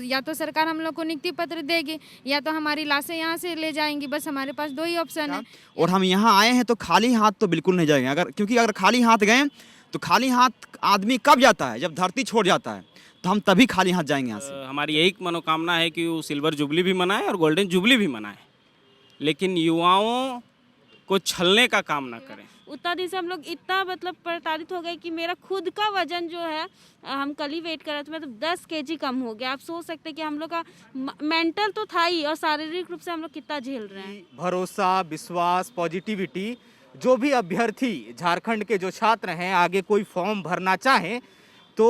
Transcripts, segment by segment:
या तो सरकार हम लोग को नियुक्ति पत्र देगी या तो हमारी लाशें यहाँ से ले जाएंगी। बस हमारे पास दो ही ऑप्शन है। और हम यहाँ आए हैं तो खाली हाथ तो बिल्कुल नहीं जाएंगे, क्योंकि अगर खाली हाथ गए तो खाली हाथ आदमी कब जाता है, जब धरती छोड़ जाता है, तो हम तभी खाली हाथ जाएंगे यहाँ से। हमारी यही मनोकामना है कि वो सिल्वर जुबली भी मनाए और गोल्डन जुबली भी मनाए, लेकिन युवाओं को छलने का काम ना करें। उतना दिन से हम लोग इतना मतलब प्रताड़ित हो गए कि मेरा खुद का वजन जो है, हम कल ही वेट कर रहे थे, मतलब 10 kg कम हो गया। आप सोच सकते हैं कि हम लोग का मेंटल तो था ही और शारीरिक रूप से हम लोग कितना झेल रहे हैं। भरोसा, विश्वास, पॉजिटिविटी, जो भी अभ्यर्थी झारखंड के जो छात्र हैं आगे कोई फॉर्म भरना चाहें तो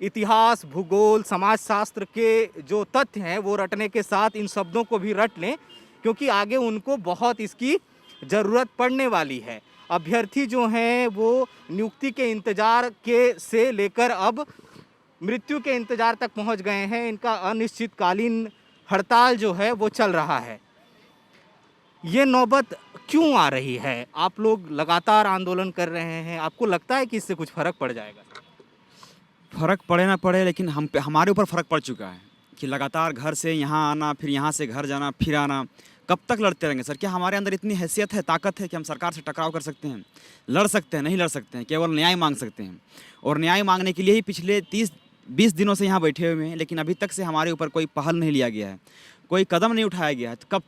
इतिहास, भूगोल, समाजशास्त्र के जो तथ्य हैं वो रटने के साथ इन शब्दों को भी रट लें, क्योंकि आगे उनको बहुत इसकी ज़रूरत पड़ने वाली है। अभ्यर्थी जो हैं वो नियुक्ति के इंतज़ार के से लेकर अब मृत्यु के इंतज़ार तक पहुंच गए हैं। इनका अनिश्चितकालीन हड़ताल जो है वो चल रहा है। ये नौबत क्यों आ रही है? आप लोग लगातार आंदोलन कर रहे हैं, आपको लगता है कि इससे कुछ फ़र्क पड़ जाएगा? फ़र्क पड़े ना पड़े, लेकिन हमारे ऊपर फ़र्क पड़ चुका है कि लगातार घर से यहाँ आना, फिर यहाँ से घर जाना, फिर आना, कब तक लड़ते रहेंगे सर? क्या हमारे अंदर इतनी हैसियत है, ताकत है कि हम सरकार से टकराव कर सकते हैं? लड़ सकते हैं? नहीं लड़ सकते हैं, केवल न्याय मांग सकते हैं। और न्याय मांगने के लिए ही पिछले 30-20 दिनों से यहाँ बैठे हुए हैं, लेकिन अभी तक से हमारे ऊपर कोई पहल नहीं लिया गया है, कोई कदम नहीं उठाया गया है। तो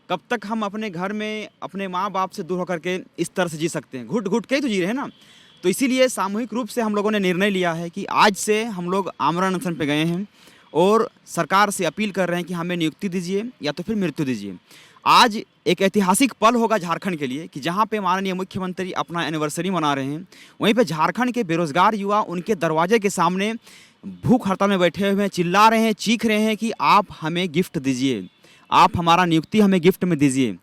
कब तक हम अपने घर में अपने माँ बाप से दूर होकर के इस तरह से जी सकते हैं? घुट घुट के ही तो जी रहे हैं ना। तो इसीलिए सामूहिक रूप से हम लोगों ने निर्णय लिया है कि आज से हम लोग आमरण अनशन पे गए हैं और सरकार से अपील कर रहे हैं कि हमें नियुक्ति दीजिए या तो फिर मृत्यु दीजिए। आज एक ऐतिहासिक पल होगा झारखंड के लिए कि जहां पे माननीय मुख्यमंत्री अपना एनिवर्सरी मना रहे हैं, वहीं पे झारखंड के बेरोजगार युवा उनके दरवाजे के सामने भूख हड़ताल में बैठे हुए हैं, चिल्ला रहे हैं, चीख रहे हैं कि आप हमें गिफ्ट दीजिए, आप हमारा नियुक्ति हमें गिफ्ट में दीजिए।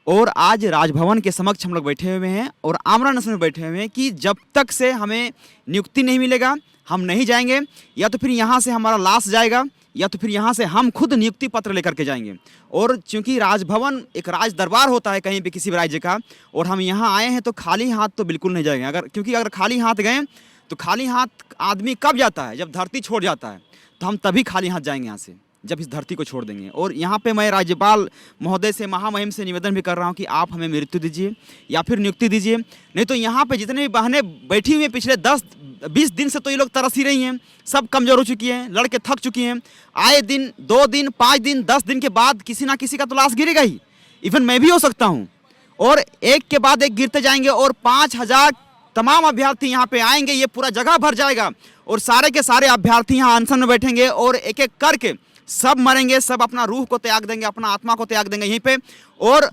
और आज राजभवन के समक्ष हम लोग बैठे हुए हैं और आमरण अनशन में बैठे हुए हैं कि जब तक से हमें नियुक्ति नहीं मिलेगा हम नहीं जाएंगे, या तो फिर यहाँ से हमारा लाश जाएगा या तो फिर यहाँ से हम खुद नियुक्ति पत्र लेकर के जाएंगे। और चूंकि राजभवन एक राज दरबार होता है कहीं भी किसी भी राज्य का, और हम यहाँ आए हैं तो खाली हाथ तो बिल्कुल नहीं जाएंगे। क्योंकि अगर खाली हाथ गए तो खाली हाथ आदमी कब जाता है, जब धरती छोड़ जाता है, तो हम तभी खाली हाथ जाएंगे यहाँ से, जब इस धरती को छोड़ देंगे। और यहाँ पे मैं राज्यपाल महोदय से, महामहिम से निवेदन भी कर रहा हूँ कि आप हमें मृत्यु दीजिए या फिर नियुक्ति दीजिए। नहीं तो यहाँ पे जितने भी बहनें बैठी हुई हैं पिछले 10-20 दिन से, तो ये लोग तरस ही रही हैं, सब कमज़ोर हो चुकी हैं, लड़के थक चुकी हैं। आए दिन 2 दिन 5 दिन 10 दिन के बाद किसी ना किसी का तो लाश गिरेगा ही, इवन मैं भी हो सकता हूँ। और एक के बाद एक गिरते जाएंगे और 5000 तमाम अभ्यर्थी यहाँ पे आएंगे, ये पूरा जगह भर जाएगा और सारे के सारे अभ्यर्थी यहाँ अनशन में बैठेंगे और एक एक करके सब मरेंगे, सब अपना रूह को त्याग देंगे, अपना आत्मा को त्याग देंगे यहीं पे। और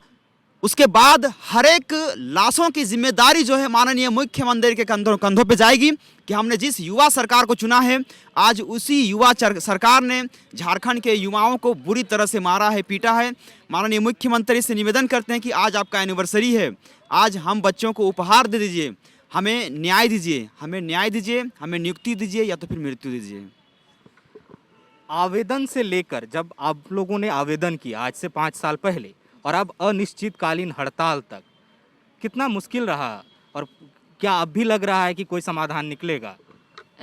उसके बाद हर एक लाशों की जिम्मेदारी जो है माननीय मुख्यमंत्री के कंधों पे जाएगी कि हमने जिस युवा सरकार को चुना है, आज उसी युवा सरकार ने झारखंड के युवाओं को बुरी तरह से मारा है, पीटा है। माननीय मुख्यमंत्री से निवेदन करते हैं कि आज आपका एनिवर्सरी है, आज हम बच्चों को उपहार दे दीजिए, हमें न्याय दीजिए, हमें न्याय दीजिए, हमें नियुक्ति दीजिए या तो फिर मृत्यु दीजिए। आवेदन से लेकर, जब आप लोगों ने आवेदन किया आज से 5 साल पहले और अब अनिश्चितकालीन हड़ताल तक, कितना मुश्किल रहा और क्या अब भी लग रहा है कि कोई समाधान निकलेगा?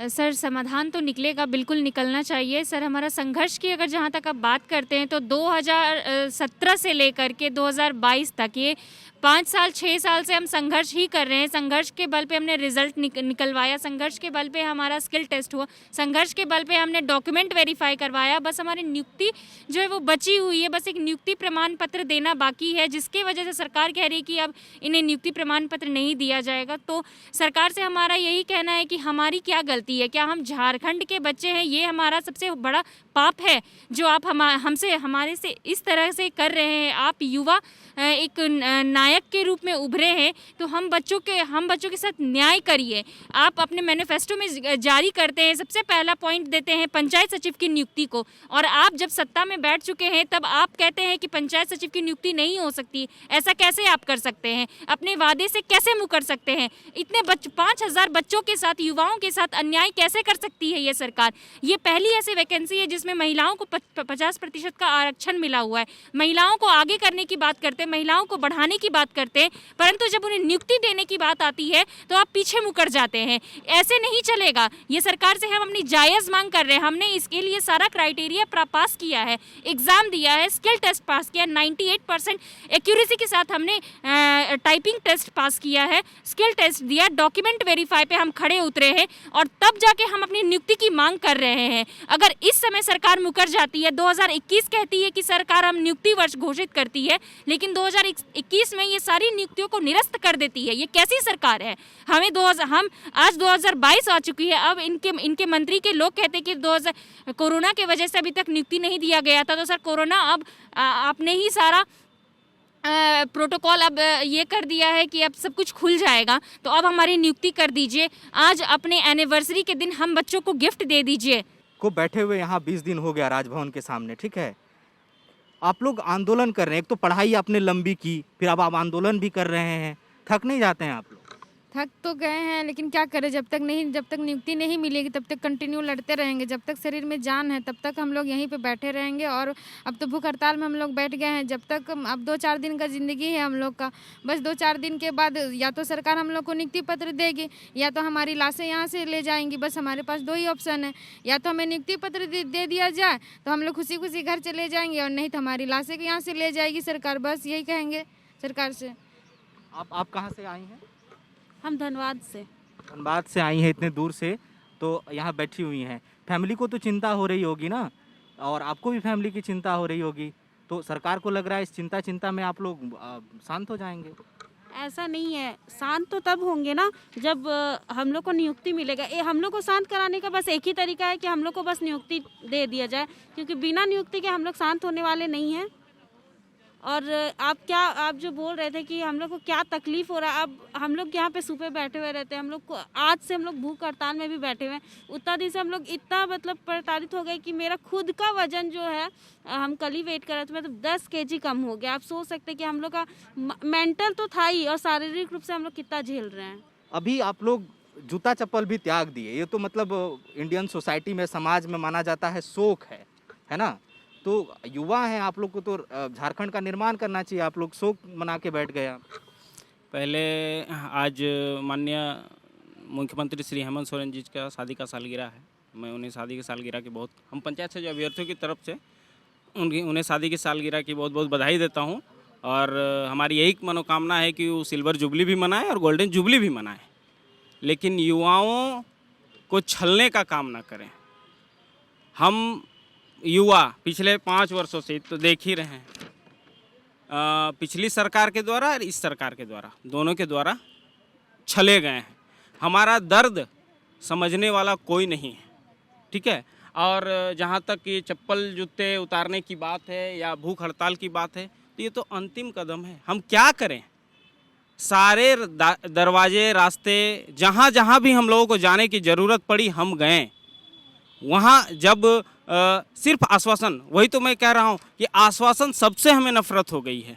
सर समाधान तो निकलेगा, बिल्कुल निकलना चाहिए सर। हमारा संघर्ष की अगर जहाँ तक आप बात करते हैं तो 2017 से लेकर के 2022 तक ये 5 साल 6 साल से हम संघर्ष ही कर रहे हैं। संघर्ष के बल पे हमने रिजल्ट निकलवाया, संघर्ष के बल पे हमारा स्किल टेस्ट हुआ, संघर्ष के बल पे हमने डॉक्यूमेंट वेरीफाई करवाया। बस हमारी नियुक्ति जो है वो बची हुई है, बस एक नियुक्ति प्रमाण पत्र देना बाकी है, जिसके वजह से सरकार कह रही है कि अब इन्हें नियुक्ति प्रमाण पत्र नहीं दिया जाएगा। तो सरकार से हमारा यही कहना है कि हमारी क्या गलती है, क्या हम झारखंड के बच्चे हैं, ये हमारा सबसे बड़ा पाप है जो आप हमारे से इस तरह से कर रहे हैं। आप युवा एक नायक के रूप में उभरे हैं, तो हम बच्चों के साथ न्याय करिए। आप अपने मैनिफेस्टो में जारी करते हैं, सबसे पहला पॉइंट देते हैं पंचायत सचिव की नियुक्ति को, और आप जब सत्ता में बैठ चुके हैं तब आप कहते हैं कि पंचायत सचिव की नियुक्ति नहीं हो सकती। ऐसा कैसे आप कर सकते हैं? अपने वादे से कैसे मुकर सकते हैं? इतने 5000 बच्चों के साथ, युवाओं के साथ अन्याय कैसे कर सकती है ये सरकार? ये पहली ऐसी वैकेंसी है जिसमें महिलाओं को 50% का आरक्षण मिला हुआ है। महिलाओं को आगे करने की बात करते हैं, महिलाओं को बढ़ाने की बात करते हैं, परंतु जब उन्हें नियुक्ति देने की बात आती है तो आप पीछे मुकर जाते हैं। ऐसे नहीं चलेगा। ये सरकार से हम अपनी जायज़ मांग कर रहे हैं। हमने इसके लिए सारा क्राइटेरिया पास किया है, एग्ज़ाम दिया है, स्किल टेस्ट पास किया, 98% एक्यूरेसी के साथ हमने टाइपिंग टेस्ट पास किया है, स्किल टेस्ट दिया, डॉक्यूमेंट वेरीफाई पे हम खड़े उतरे हैं और तब जाके हम अपनी नियुक्ति की मांग कर रहे हैं। अगर इस समय सरकार मुकर जाती है, 2021 कहती है कि सरकार हम नियुक्ति वर्ष घोषित करती है, लेकिन 2021 में ये सारी नियुक्तियों को निरस्त कर देती है। ये कैसी सरकार है? हम आज 2022 आ चुकी है। अब इनके मंत्री के लोग कहते हैं कि कोरोना के वजह से अभी तक नियुक्ति नहीं दिया गया था। तो सर, कोरोना अब आपने ही सारा प्रोटोकॉल अब ये कर दिया है कि अब सब कुछ खुल जाएगा, तो अब हमारी नियुक्ति कर दीजिए। आज अपने एनिवर्सरी के दिन हम बच्चों को गिफ्ट दे दीजिए। को बैठे हुए यहाँ 20 दिन हो गया राजभवन के सामने, ठीक है। आप लोग आंदोलन कर रहे हैं, एक तो पढ़ाई आपने लंबी की, फिर अब आप आंदोलन भी कर रहे हैं, थक नहीं जाते हैं आप लोग? थक तो गए हैं, लेकिन क्या करें, जब तक नियुक्ति नहीं मिलेगी तब तक कंटिन्यू लड़ते रहेंगे। जब तक शरीर में जान है तब तक हम लोग यहीं पे बैठे रहेंगे। और अब तो भूख हड़ताल में हम लोग बैठ गए हैं। जब तक अब 2-4 दिन का ज़िंदगी है हम लोग का, बस 2-4 दिन के बाद या तो सरकार हम लोग को नियुक्ति पत्र देगी या तो हमारी लाशें यहाँ से ले जाएंगी। बस हमारे पास 2 ही ऑप्शन है, या तो हमें नियुक्ति पत्र दे दिया जाए तो हम लोग खुशी खुशी घर चले जाएंगे, और नहीं तो हमारी लाशें यहाँ से ले जाएगी सरकार। बस यही कहेंगे सरकार से। आप कहाँ से आई हैं? हम धनबाद से। धनबाद से आई हैं इतने दूर से, तो यहाँ बैठी हुई हैं। फैमिली को तो चिंता हो रही होगी ना, और आपको भी फैमिली की चिंता हो रही होगी, तो सरकार को लग रहा है इस चिंता में आप लोग शांत हो जाएंगे? ऐसा नहीं है, शांत तो तब होंगे ना जब हम लोग को नियुक्ति मिलेगा। हम लोग को शांत कराने का बस एक ही तरीका है कि हम लोग को बस नियुक्ति दे दिया जाए, क्योंकि बिना नियुक्ति के हम लोग शांत होने वाले नहीं हैं। और आप जो बोल रहे थे कि हम लोग को क्या तकलीफ हो रहा है, अब हम लोग यहाँ पे सुबह बैठे हुए रहते हैं। हम लोग को आज से हम लोग भूख हड़ताल में भी बैठे हुए हैं। उतना दिन से हम लोग इतना मतलब प्रताड़ित हो गए कि मेरा खुद का वजन जो है, हम कल ही वेट कर रहे थे, मतलब 10 kg कम हो गया। आप सोच सकते हैं कि हम लोग का मेंटल तो था ही, और शारीरिक रूप से हम लोग कितना झेल रहे हैं। अभी आप लोग जूता चप्पल भी त्याग दिए, ये तो मतलब इंडियन सोसाइटी में, समाज में माना जाता है शोक है ना। तो युवा हैं आप लोग को, तो झारखंड का निर्माण करना चाहिए, आप लोग शोक मना के बैठ गए। पहले आज माननीय मुख्यमंत्री श्री हेमंत सोरेन जी का शादी का सालगिरह है। मैं उन्हें शादी की सालगिरह की हम पंचायत से जो अभ्यर्थियों की तरफ से उन्हें शादी की सालगिरह की बहुत बहुत बधाई देता हूं। और हमारी यही मनोकामना है कि वो सिल्वर जुबली भी मनाए और गोल्डन जुबली भी मनाए, लेकिन युवाओं को छलने का काम ना करें। हम युवा पिछले 5 वर्षों से तो देख ही रहे हैं, पिछली सरकार के द्वारा और इस सरकार के द्वारा, दोनों के द्वारा छले गए हैं। हमारा दर्द समझने वाला कोई नहीं है, ठीक है। और जहाँ तक ये चप्पल जूते उतारने की बात है या भूख हड़ताल की बात है, तो ये तो अंतिम कदम है। हम क्या करें? सारे दरवाजे, रास्ते, जहाँ जहाँ भी हम लोगों को जाने की ज़रूरत पड़ी हम गए। वहाँ जब सिर्फ आश्वासन, वही तो मैं कह रहा हूँ कि आश्वासन सबसे हमें नफरत हो गई है।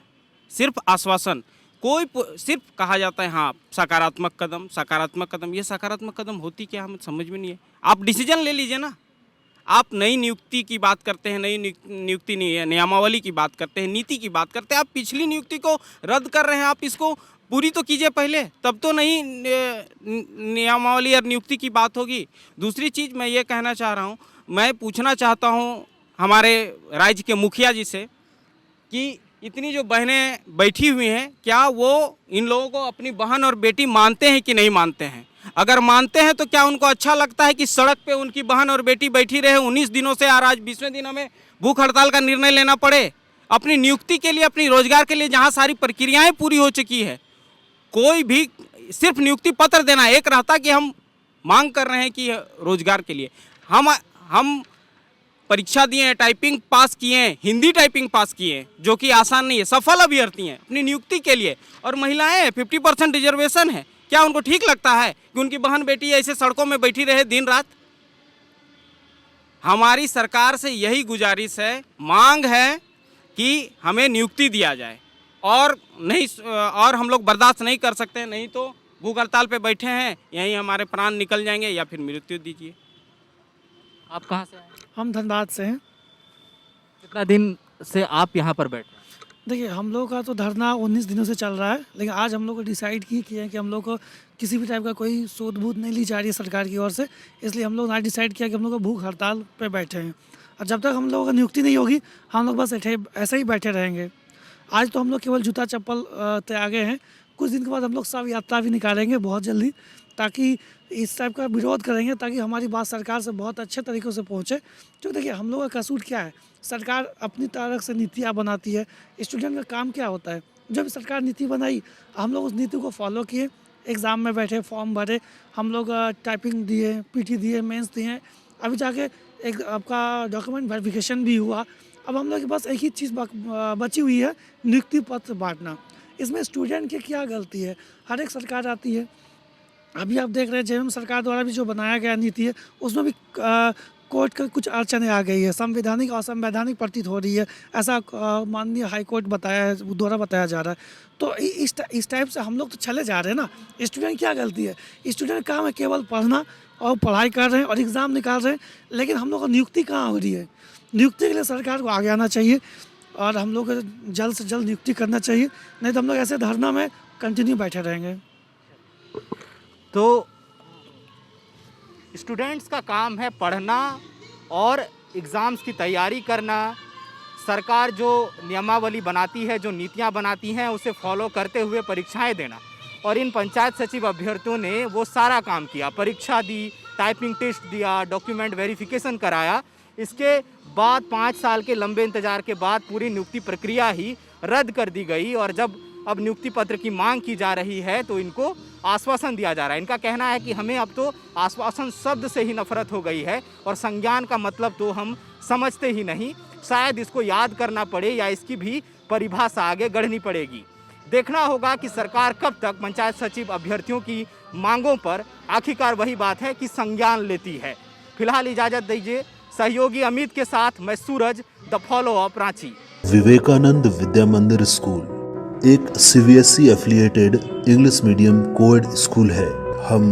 सिर्फ आश्वासन, सिर्फ कहा जाता है हाँ सकारात्मक कदम। ये सकारात्मक कदम होती क्या, हमें समझ में नहीं है। आप डिसीजन ले लीजिए ना। आप नई नियुक्ति की बात करते हैं, नई नियुक्ति नहीं है, नियमावली की बात करते हैं, नीति की बात करते हैं। आप पिछली नियुक्ति को रद्द कर रहे हैं, आप इसको पूरी तो कीजिए पहले, तब तो नहीं नियमावली और नियुक्ति की बात होगी। दूसरी चीज़ मैं ये कहना चाह रहा हूँ, मैं पूछना चाहता हूँ हमारे राज्य के मुखिया जी से कि इतनी जो बहनें बैठी हुई हैं, क्या वो इन लोगों को अपनी बहन और बेटी मानते हैं कि नहीं मानते हैं? अगर मानते हैं तो क्या उनको अच्छा लगता है कि सड़क पे उनकी बहन और बेटी बैठी रहे 19 दिनों से, और आज 20वें दिन हमें भूख हड़ताल का निर्णय लेना पड़े अपनी नियुक्ति के लिए, अपनी रोजगार के लिए, जहाँ सारी प्रक्रियाएँ पूरी हो चुकी है? कोई भी सिर्फ नियुक्ति पत्र देना, एक रहता कि हम मांग कर रहे हैं कि रोजगार के लिए हम परीक्षा दिए हैं, टाइपिंग पास किए हैं, हिंदी टाइपिंग पास किए हैं, जो कि आसान नहीं है। सफल अभ्यर्थी हैं अपनी नियुक्ति के लिए, और महिलाएं 50% रिजर्वेशन है। क्या उनको ठीक लगता है कि उनकी बहन बेटी ऐसे सड़कों में बैठी रहे दिन रात? हमारी सरकार से यही गुजारिश है, मांग है कि हमें नियुक्ति दिया जाए, और हम लोग बर्दाश्त नहीं कर सकते, नहीं तो भूख हड़ताल पे बैठे हैं, यहीं हमारे प्राण निकल जाएंगे, या फिर मृत्यु दीजिए। आप कहाँ से आए? हम धनबाद से हैं। कितना दिन से आप यहाँ पर बैठे हैं? देखिए, हम लोग का तो धरना 19 दिनों से चल रहा है, लेकिन आज हम लोग को डिसाइड किए हैं कि हम लोग को किसी भी टाइप का कोई सूद-बूद नहीं ली जा रही है सरकार की ओर से। इसलिए हम लोग आज डिसाइड किया कि हम लोग को भूख हड़ताल पे बैठे हैं और जब तक हम लोगों को नियुक्ति नहीं होगी, हम लोग बस ऐसे ही बैठे रहेंगे। आज तो हम लोग केवल जूता चप्पल त्यागे हैं, कुछ दिन के बाद हम लोग शव यात्रा भी निकालेंगे बहुत जल्दी, ताकि इस टाइप का विरोध करेंगे ताकि हमारी बात सरकार से बहुत अच्छे तरीक़ों से पहुँचे। क्योंकि देखिए, हम लोगों का कसूर क्या है, सरकार अपनी तरफ से नीतियाँ बनाती है, स्टूडेंट का काम क्या होता है। जब सरकार नीति बनाई, हम लोग उस नीति को फॉलो किए, एग्ज़ाम में बैठे, फॉर्म भरे, हम लोग टाइपिंग दिए, पीटी दिए, मेंस दिए, अभी जाके एक आपका डॉक्यूमेंट वेरिफिकेशन भी हुआ। अब हम लोग के पास एक ही चीज़ बची हुई है, नियुक्ति पत्र बांटना। इसमें स्टूडेंट की क्या गलती है, हर एक सरकार आती है। अभी आप देख रहे हैं जेएमएम सरकार द्वारा भी जो बनाया गया नीति है, उसमें भी कोर्ट का कुछ अड़चनें आ गई है, संवैधानिक असंवैधानिक प्रतीत हो रही है, ऐसा माननीय हाई कोर्ट द्वारा बताया जा रहा है। तो इस टाइप से हम लोग तो चले जा रहे हैं ना। स्टूडेंट क्या गलती है, स्टूडेंट काम है केवल पढ़ना और पढ़ाई कर रहे हैं और एग्ज़ाम निकाल रहे हैं, लेकिन हम लोग को नियुक्ति कहाँ हो रही है। नियुक्ति के लिए सरकार को आगे आना चाहिए और हम लोग को जल्द से जल्द नियुक्ति करना चाहिए, नहीं तो हम लोग ऐसे धरना में कंटिन्यू बैठे रहेंगे। तो स्टूडेंट्स का काम है पढ़ना और एग्ज़ाम्स की तैयारी करना। सरकार जो नियमावली बनाती है, जो नीतियां बनाती हैं, उसे फॉलो करते हुए परीक्षाएं देना। और इन पंचायत सचिव अभ्यर्थियों ने वो सारा काम किया, परीक्षा दी, टाइपिंग टेस्ट दिया, डॉक्यूमेंट वेरिफिकेशन कराया। इसके बाद 5 साल के लंबे इंतजार के बाद पूरी नियुक्ति प्रक्रिया ही रद्द कर दी गई और जब अब नियुक्ति पत्र की मांग की जा रही है तो इनको आश्वासन दिया जा रहा है। इनका कहना है कि हमें अब तो आश्वासन शब्द से ही नफरत हो गई है और संज्ञान का मतलब तो हम समझते ही नहीं। शायद इसको याद करना पड़े या इसकी भी परिभाषा आगे गढ़नी पड़ेगी। देखना होगा कि सरकार कब तक पंचायत सचिव अभ्यर्थियों की मांगों पर आखिरकार वही बात है कि संज्ञान लेती है। फिलहाल इजाज़त दीजिए, सहयोगी अमित के साथ मैं Suraj, the follow up, Ranchi. Vivekananda Vidya Mandir school एक CBSE affiliated English medium coed school है। हम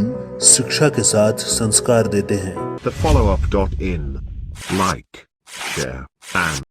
शिक्षा के साथ संस्कार देते हैं। thefollowup.in, like, share and